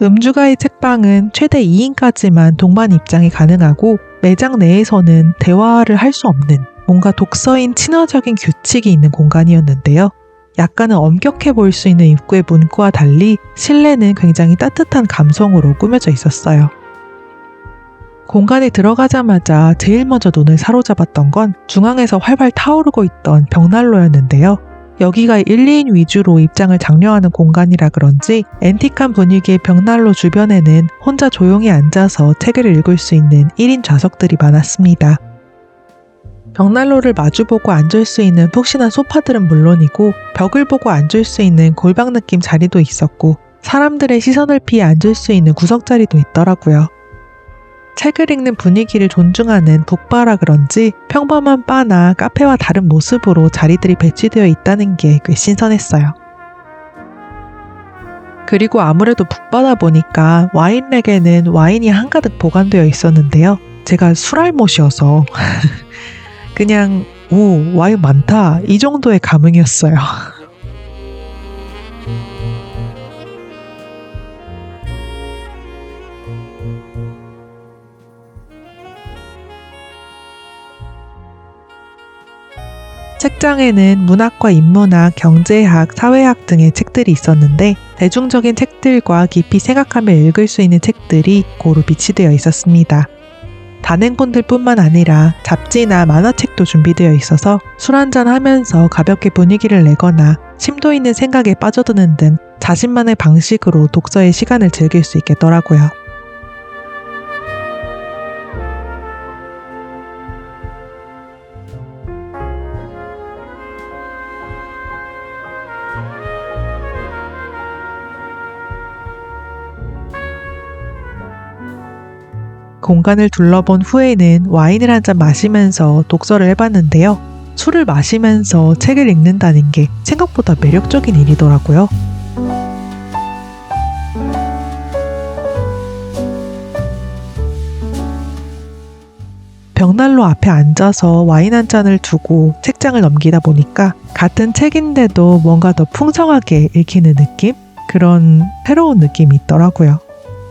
음주가의 책방은 최대 2인까지만 동반 입장이 가능하고 매장 내에서는 대화를 할 수 없는 뭔가 독서인 친화적인 규칙이 있는 공간이었는데요. 약간은 엄격해 보일 수 있는 입구의 문구와 달리 실내는 굉장히 따뜻한 감성으로 꾸며져 있었어요. 공간에 들어가자마자 제일 먼저 눈을 사로잡았던 건 중앙에서 활발 타오르고 있던 벽난로였는데요. 여기가 1, 2인 위주로 입장을 장려하는 공간이라 그런지 앤틱한 분위기의 벽난로 주변에는 혼자 조용히 앉아서 책을 읽을 수 있는 1인 좌석들이 많았습니다. 벽난로를 마주보고 앉을 수 있는 푹신한 소파들은 물론이고 벽을 보고 앉을 수 있는 골방 느낌 자리도 있었고 사람들의 시선을 피해 앉을 수 있는 구석자리도 있더라고요. 책을 읽는 분위기를 존중하는 북바라 그런지 평범한 바나 카페와 다른 모습으로 자리들이 배치되어 있다는 게 꽤 신선했어요. 그리고 아무래도 북바다 보니까 와인렉에는 와인이 한가득 보관되어 있었는데요. 제가 술알못이어서 그냥 오 와인 많다 이 정도의 감흥이었어요. 책장에는 문학과 인문학, 경제학, 사회학 등의 책들이 있었는데 대중적인 책들과 깊이 생각하며 읽을 수 있는 책들이 고루 비치되어 있었습니다. 단행본들 뿐만 아니라 잡지나 만화책도 준비되어 있어서 술 한잔 하면서 가볍게 분위기를 내거나 심도 있는 생각에 빠져드는 등 자신만의 방식으로 독서의 시간을 즐길 수 있겠더라고요. 공간을 둘러본 후에는 와인을 한 잔 마시면서 독서를 해봤는데요. 술을 마시면서 책을 읽는다는 게 생각보다 매력적인 일이더라고요. 벽난로 앞에 앉아서 와인 한 잔을 두고 책장을 넘기다 보니까 같은 책인데도 뭔가 더 풍성하게 읽히는 느낌? 그런 새로운 느낌이 있더라고요.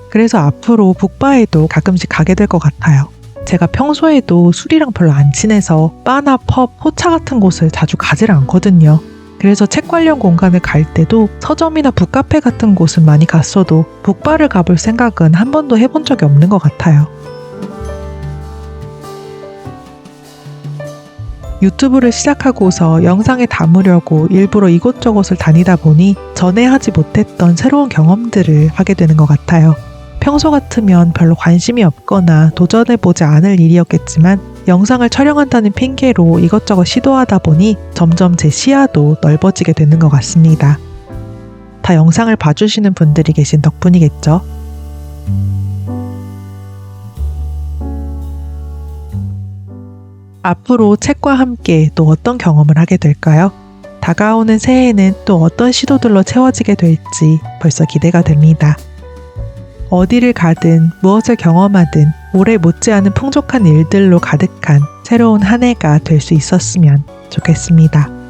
그래서 앞으로 북바에도 가끔씩 가게 될 것 같아요. 제가 평소에도 술이랑 별로 안 친해서 바나 펍, 포차 같은 곳을 자주 가지를 않거든요. 그래서 책 관련 공간을 갈 때도 서점이나 북카페 같은 곳은 많이 갔어도 북바를 가볼 생각은 한 번도 해본 적이 없는 것 같아요. 유튜브를 시작하고서 영상에 담으려고 일부러 이곳저곳을 다니다 보니 전에 하지 못했던 새로운 경험들을 하게 되는 것 같아요. 평소 같으면 별로 관심이 없거나 도전해보지 않을 일이었겠지만 영상을 촬영한다는 핑계로 이것저것 시도하다 보니 점점 제 시야도 넓어지게 되는 것 같습니다. 다 영상을 봐주시는 분들이 계신 덕분이겠죠? 앞으로 책과 함께 또 어떤 경험을 하게 될까요? 다가오는 새해에는 또 어떤 시도들로 채워지게 될지 벌써 기대가 됩니다. 어디를 가든 무엇을 경험하든 올해 못지않은 풍족한 일들로 가득한 새로운 한 해가 될 수 있었으면 좋겠습니다.